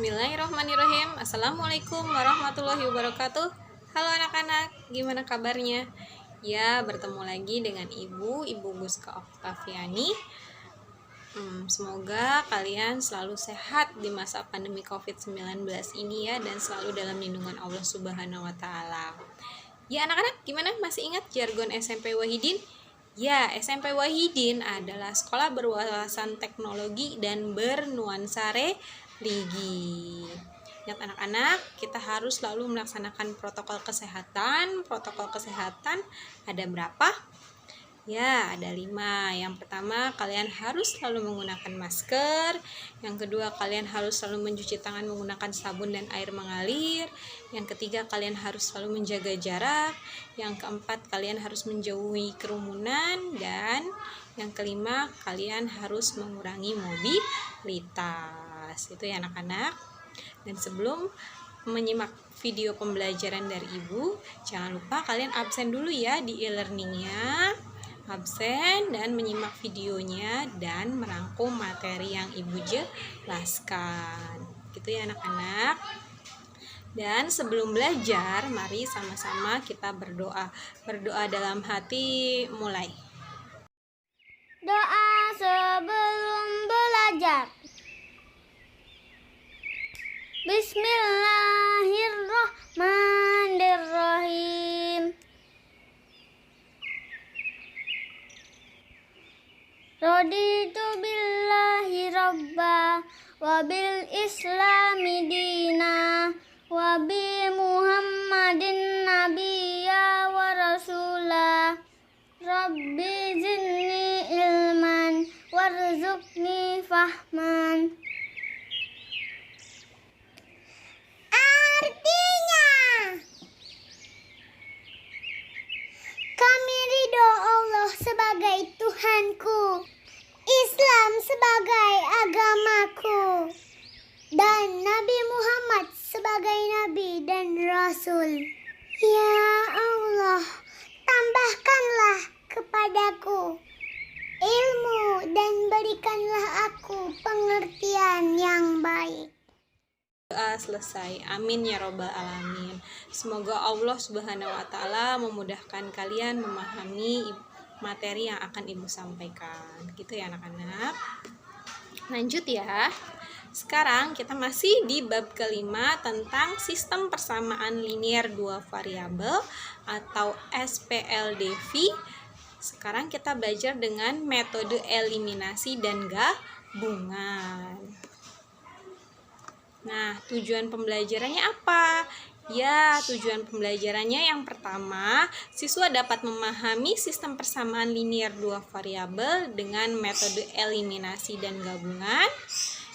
Bismillahirrahmanirrahim. Assalamualaikum warahmatullahi wabarakatuh. Halo anak-anak, gimana kabarnya? Ya, bertemu lagi dengan Ibu Guska Oktaviani. Semoga kalian selalu sehat di masa pandemi COVID-19 ini ya, dan selalu dalam lindungan Allah Subhanahu wa Ta'ala. Ya anak-anak, gimana? Masih ingat jargon SMP Wahidin? Ya, SMP Wahidin adalah sekolah berwawasan teknologi dan bernuansa religi. Ingat anak-anak, kita harus selalu melaksanakan protokol kesehatan. Protokol kesehatan ada berapa? Ya, ada 5. Yang pertama, kalian harus selalu menggunakan masker. Yang kedua, kalian harus selalu mencuci tangan menggunakan sabun dan air mengalir. Yang ketiga, kalian harus selalu menjaga jarak. Yang keempat, kalian harus menjauhi kerumunan. Dan yang kelima, kalian harus mengurangi mobilitas. Itu ya anak-anak. Dan sebelum menyimak video pembelajaran dari Ibu, jangan lupa kalian absen dulu ya di e-learningnya. Absen dan menyimak videonya dan merangkum materi yang Ibu jelaskan. Gitu ya anak-anak. Dan sebelum belajar, mari sama-sama kita berdoa. Berdoa dalam hati, mulai. Doa sebelum belajar. Bismillahirrahmanirrahim. Raditu billahi rabba wa bil islami dina wa bi muhammadin nabiyya wa rasula. Rabbi zidni ilman warzuqni fahman. Artinya, kami ridho Allah sebagai Tuhanku, Islam sebagai agamaku, dan Nabi Muhammad sebagai Nabi dan Rasul. Ya Allah, tambahkanlah kepadaku ilmu dan berikanlah aku pengertian yang baik. Doa selesai. Amin ya robbal alamin. Semoga Allah Subhanahu wa Ta'ala memudahkan kalian memahami materi yang akan Ibu sampaikan. Gitu ya anak-anak. Lanjut ya. Sekarang kita masih di bab kelima tentang sistem persamaan linier dua variabel atau SPLDV. Sekarang kita belajar dengan metode eliminasi dan gabungan. Nah, tujuan pembelajarannya apa? Ya, tujuan pembelajarannya yang pertama, siswa dapat memahami sistem persamaan linier dua variabel dengan metode eliminasi dan gabungan.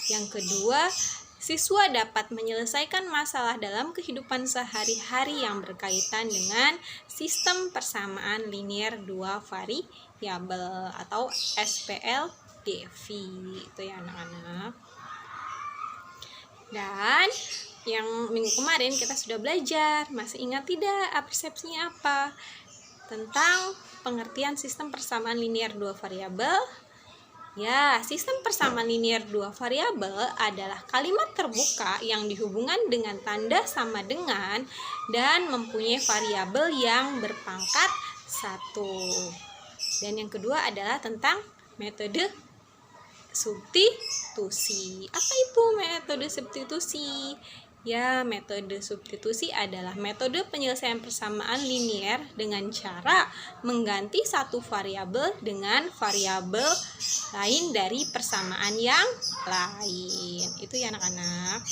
Yang kedua, siswa dapat menyelesaikan masalah dalam kehidupan sehari-hari yang berkaitan dengan sistem persamaan linier dua variabel atau SPLDV. Itu ya anak-anak. Dan yang minggu kemarin kita sudah belajar, masih ingat tidak persepsinya apa? Tentang pengertian sistem persamaan linier dua variabel. Ya, sistem persamaan linier dua variabel adalah kalimat terbuka yang dihubungkan dengan tanda sama dengan dan mempunyai variabel yang berpangkat 1. Dan yang kedua adalah tentang metode substitusi. Apa itu metode substitusi? Ya, metode substitusi adalah metode penyelesaian persamaan linier dengan cara mengganti satu variabel dengan variabel lain dari persamaan yang lain. Itu ya anak-anak.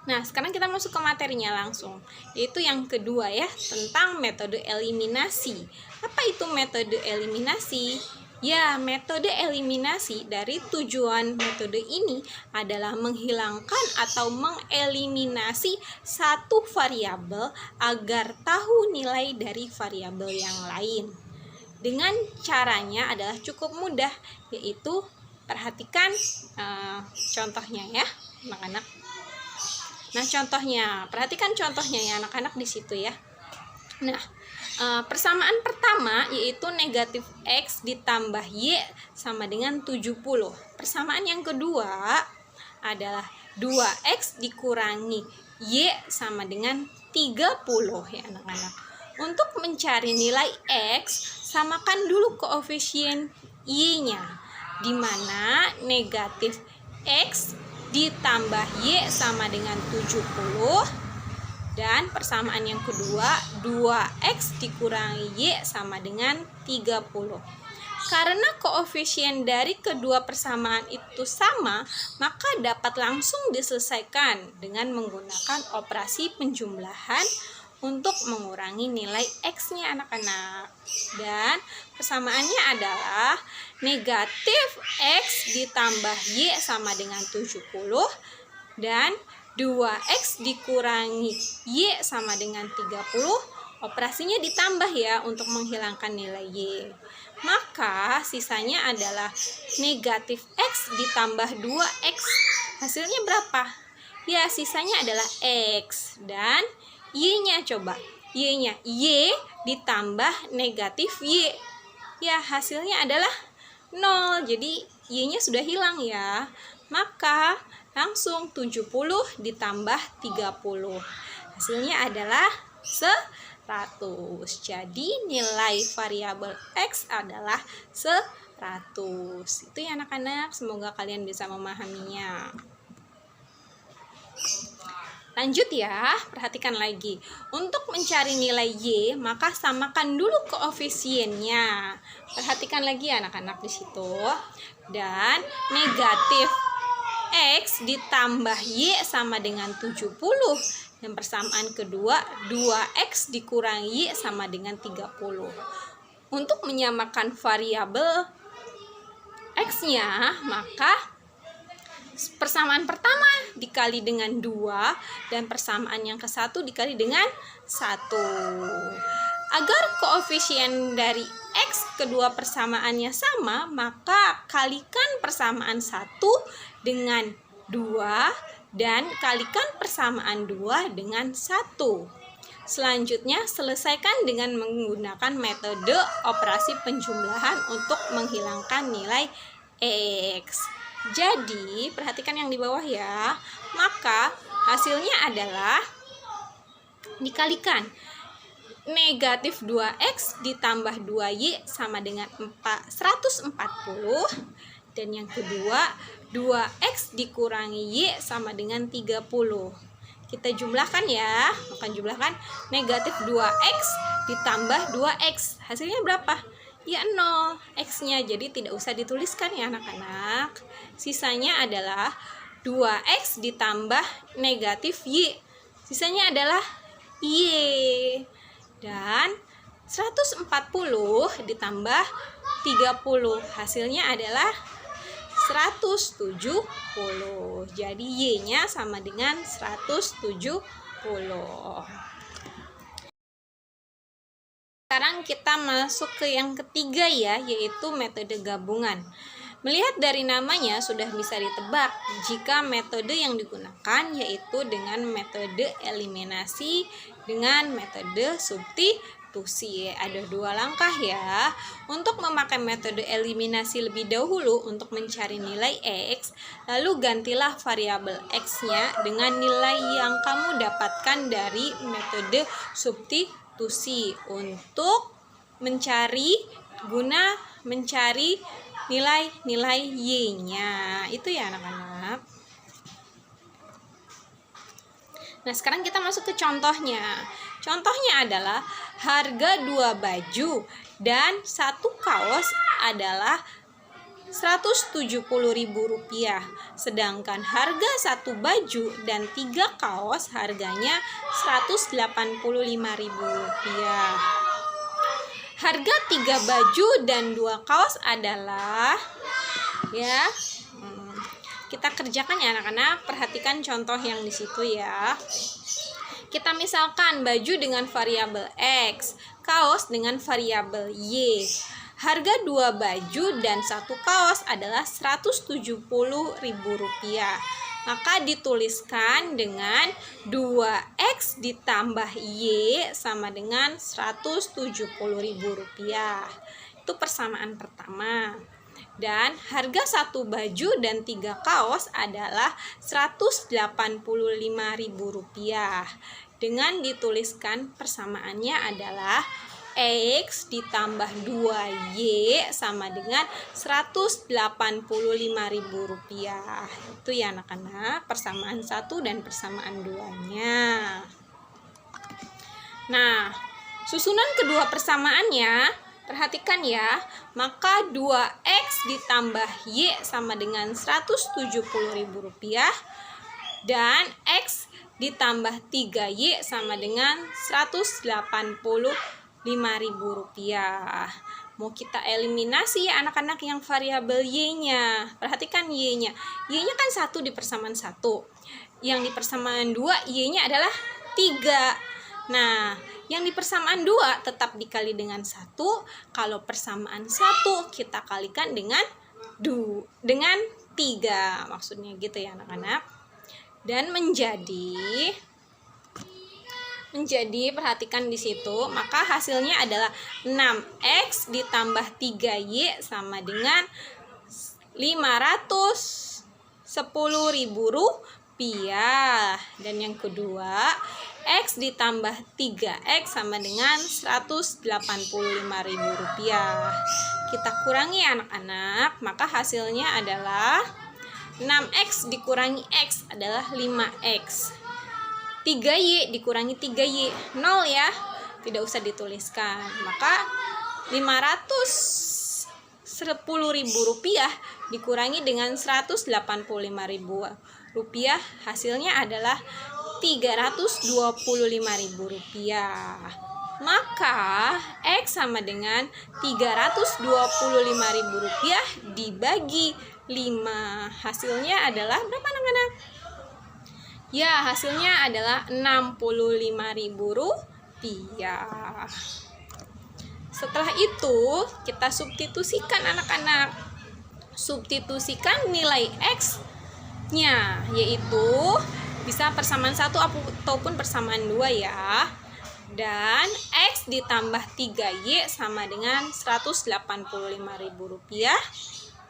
Nah, sekarang kita masuk ke materinya langsung. Yaitu yang kedua ya, tentang metode eliminasi. Apa itu metode eliminasi? Ya, metode eliminasi dari tujuan metode ini adalah menghilangkan atau mengeliminasi satu variabel agar tahu nilai dari variabel yang lain. Dengan caranya adalah cukup mudah, yaitu perhatikan contohnya ya, anak-anak. Nah, contohnya, perhatikan contohnya ya anak-anak di situ ya. Nah, persamaan pertama yaitu negatif X ditambah Y sama dengan 70. Persamaan yang kedua adalah 2X dikurangi Y sama dengan 30 ya anak-anak. Untuk mencari nilai X, samakan dulu koefisien Y-nya, di mana negatif X ditambah Y sama dengan 70, dan persamaan yang kedua 2X dikurangi Y sama dengan 30. Karena koefisien dari kedua persamaan itu sama, maka dapat langsung diselesaikan dengan menggunakan operasi penjumlahan untuk mengurangi nilai X-nya anak-anak. Dan persamaannya adalah negatif X ditambah Y sama dengan 70, dan 2X dikurangi Y sama dengan 30. Operasinya ditambah ya untuk menghilangkan nilai Y. Maka sisanya adalah negatif X ditambah 2X. Hasilnya berapa? Ya, sisanya adalah X. Dan Y-nya coba. Y-nya Y ditambah negatif Y. Ya, hasilnya adalah 0. Jadi Y-nya sudah hilang ya. Maka langsung 70 ditambah 30. Hasilnya adalah 100. Jadi nilai variabel X adalah 100. Itu ya anak-anak, semoga kalian bisa memahaminya. Lanjut ya, perhatikan lagi. Untuk mencari nilai Y, maka samakan dulu koefisiennya. Perhatikan lagi ya anak-anak di situ. Dan negatif X ditambah Y sama dengan 70. Dan persamaan kedua 2X dikurangi Y sama dengan 30. Untuk menyamakan variabel X-nya, maka persamaan pertama dikali dengan 2 dan persamaan yang ke-1 dikali dengan 1. Agar koefisien dari X kedua persamaannya sama, maka kalikan persamaan 1 dengan 2 dan kalikan persamaan 2 dengan 1. Selanjutnya, selesaikan dengan menggunakan metode operasi penjumlahan untuk menghilangkan nilai X. Jadi, perhatikan yang di bawah ya. Maka, hasilnya adalah dikalikan negatif 2X ditambah 2Y sama dengan 140. Dan yang kedua 2X dikurangi Y sama dengan 30. Kita jumlahkan ya. Bukan jumlahkan, negatif 2X ditambah 2X. Hasilnya berapa? Ya 0 X-nya. Jadi tidak usah dituliskan ya anak-anak. Sisanya adalah 2X ditambah negatif Y. Sisanya adalah Y. Dan 140 ditambah 30. Hasilnya adalah 170. Jadi Y-nya sama dengan 170. Sekarang kita masuk ke yang ketiga ya, yaitu metode gabungan. Melihat dari namanya sudah bisa ditebak jika metode yang digunakan yaitu dengan metode eliminasi dengan metode substitusi. Ada 2 langkah ya. Untuk memakai metode eliminasi lebih dahulu untuk mencari nilai X, lalu gantilah variabel X-nya dengan nilai yang kamu dapatkan dari metode substitusi untuk mencari nilai Y-nya. Itu ya anak-anak. Nah, sekarang kita masuk ke contohnya. Contohnya adalah harga 2 baju dan 1 kaos adalah Rp170.000, sedangkan harga 1 baju dan 3 kaos harganya Rp185.000. Harga 3 baju dan 2 kaos adalah ya. Kita kerjakan ya anak-anak. Perhatikan contoh yang di situ ya. Kita misalkan baju dengan variabel X, kaos dengan variabel Y. Harga 2 baju dan 1 kaos adalah Rp170.000. Maka dituliskan dengan 2X ditambah Y sama dengan Rp170.000. Itu persamaan pertama. Dan harga satu baju dan 3 kaos adalah Rp185.000. Dengan dituliskan persamaannya adalah X ditambah 2Y sama dengan Rp185.000. Itu ya anak-anak, persamaan 1 dan persamaan 2-nya. Nah, susunan kedua persamaannya, perhatikan ya, maka 2X ditambah Y sama dengan Rp170.000 dan X ditambah 3Y sama dengan Rp185.000. Mau kita eliminasi ya anak-anak yang variabel Y-nya. Perhatikan Y-nya. Y-nya kan 1 di persamaan 1. Yang di persamaan 2 Y-nya adalah 3. Nah, yang di persamaan 2 tetap dikali dengan 1. Kalau persamaan 1 kita kalikan dengan 3. Maksudnya gitu ya anak-anak. Dan menjadi perhatikan di situ, maka hasilnya adalah 6X ditambah 3Y sama dengan Rp510.000. Dan yang kedua, X ditambah 3X sama dengan Rp185.000. Kita kurangi anak-anak, maka hasilnya adalah 6X dikurangi X adalah 5X. 3Y dikurangi 3Y, 0 ya, tidak usah dituliskan. Maka Rp510.000 dikurangi dengan Rp185.000, hasilnya adalah Rp325.000. Maka X sama dengan Rp325.000 dibagi 5. Hasilnya adalah berapa anak-anak? Ya, hasilnya adalah Rp65.000. Setelah itu, kita substitusikan anak-anak. Substitusikan nilai X-nya, yaitu bisa persamaan 1 ataupun persamaan 2 ya. Dan X ditambah 3Y sama dengan Rp185.000.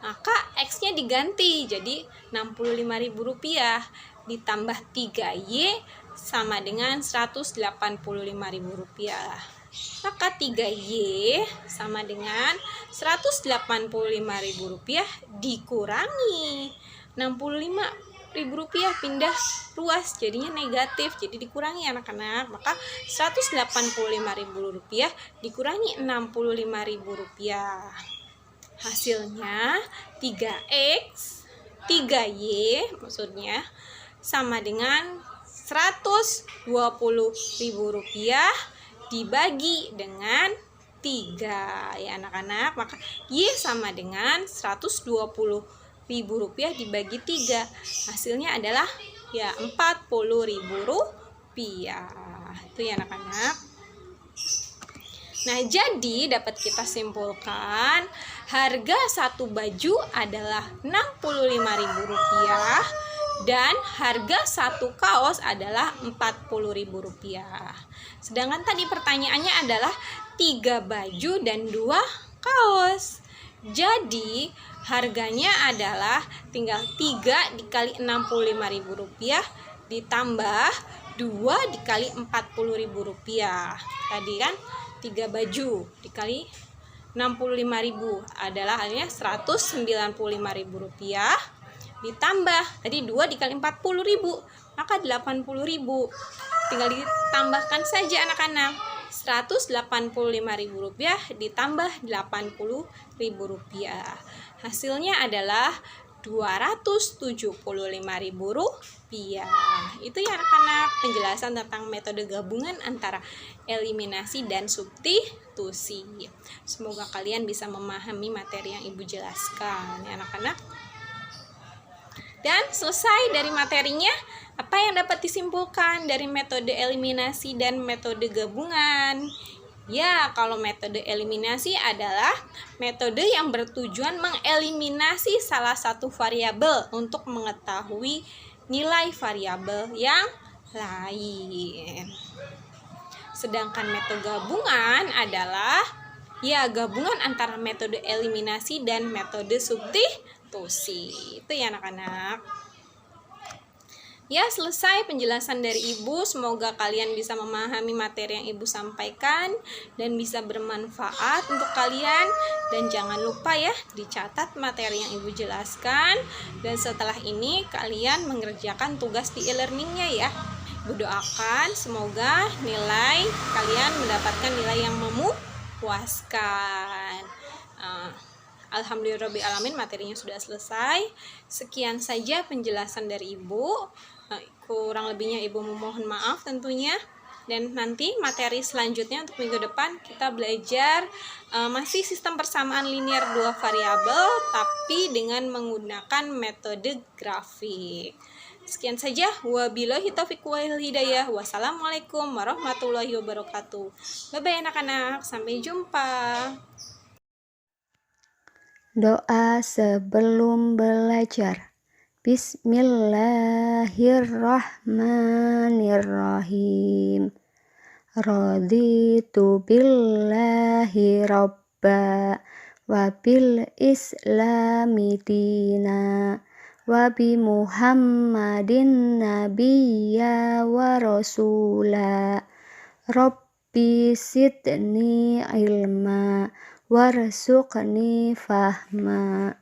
Maka X-nya diganti jadi Rp65.000 ditambah 3Y sama dengan Rp185.000. Maka 3Y sama dengan Rp185.000 dikurangi Rp65.000 pindah ruas jadinya negatif, jadi dikurangi anak-anak. Maka Rp185.000 dikurangi Rp65.000. Hasilnya 3X 3Y maksudnya sama dengan Rp120.000 dibagi dengan 3 ya anak-anak. Maka Y sama dengan Rp120.000 dibagi 3, hasilnya adalah ya Rp40.000. Itu ya anak-anak. Nah, jadi dapat kita simpulkan harga satu baju adalah Rp65.000 dan harga satu kaos adalah Rp40.000. Sedangkan tadi pertanyaannya adalah 3 baju dan 2 kaos. Jadi harganya adalah tinggal 3 dikali Rp65.000 ditambah 2 dikali Rp40.000. Tadi kan 3 baju dikali Rp65.000 adalah hasilnya Rp195.000 ditambah tadi 2 dikali Rp40.000 maka Rp80.000. Tinggal ditambahkan saja anak-anak. Rp185.000 ditambah Rp80.000. Hasilnya adalah Rp275.000. Itu ya anak-anak penjelasan tentang metode gabungan antara eliminasi dan substitusi. Semoga kalian bisa memahami materi yang Ibu jelaskan ya anak-anak. Dan selesai dari materinya, apa yang dapat disimpulkan dari metode eliminasi dan metode gabungan? Ya, kalau metode eliminasi adalah metode yang bertujuan mengeliminasi salah satu variabel untuk mengetahui nilai variabel yang lain. Sedangkan metode gabungan adalah Ya, gabungan antara metode eliminasi dan metode substitusi. Itu ya anak-anak. Ya, selesai penjelasan dari Ibu. Semoga kalian bisa memahami materi yang Ibu sampaikan dan bisa bermanfaat untuk kalian. Dan jangan lupa ya, dicatat materi yang Ibu jelaskan. Dan setelah ini kalian mengerjakan tugas di e-learningnya ya. Ibu doakan semoga nilai kalian mendapatkan nilai yang memuaskan. Alhamdulillahirrabbilalamin, materinya sudah selesai. Sekian saja penjelasan dari Ibu. Kurang lebihnya Ibu memohon maaf tentunya. Dan nanti materi selanjutnya untuk minggu depan kita belajar masih sistem persamaan linear dua variabel tapi dengan menggunakan metode grafik. Sekian saja. Wabillahi taufiq wal hidayah. Wassalamualaikum warahmatullahi wabarakatuh. Bye-bye anak-anak. Sampai jumpa. Doa sebelum belajar. Bismillahirrahmanirrahim. Raditu billahi robba wa bil islami dina wa bi muhammadin nabiyya wa rasula. Rabbi sidni ilma warzuqni fahma.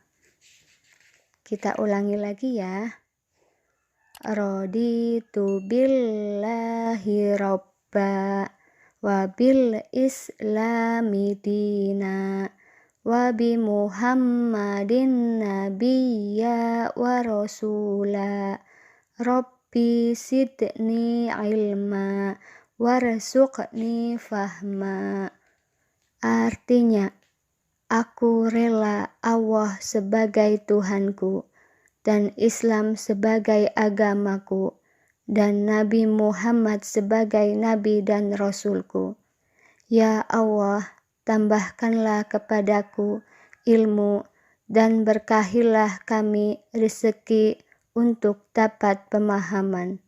Kita ulangi lagi ya. Raditu billahi robba wa bil islami dina wa bi muhammadin nabiyya wa rasula. Rabbi sidni ilma warzuqni fahma. Artinya, aku rela Allah sebagai Tuhanku dan Islam sebagai agamaku dan Nabi Muhammad sebagai Nabi dan Rasulku. Ya Allah, tambahkanlah kepadaku ilmu dan berkahilah kami rezeki untuk dapat pemahaman.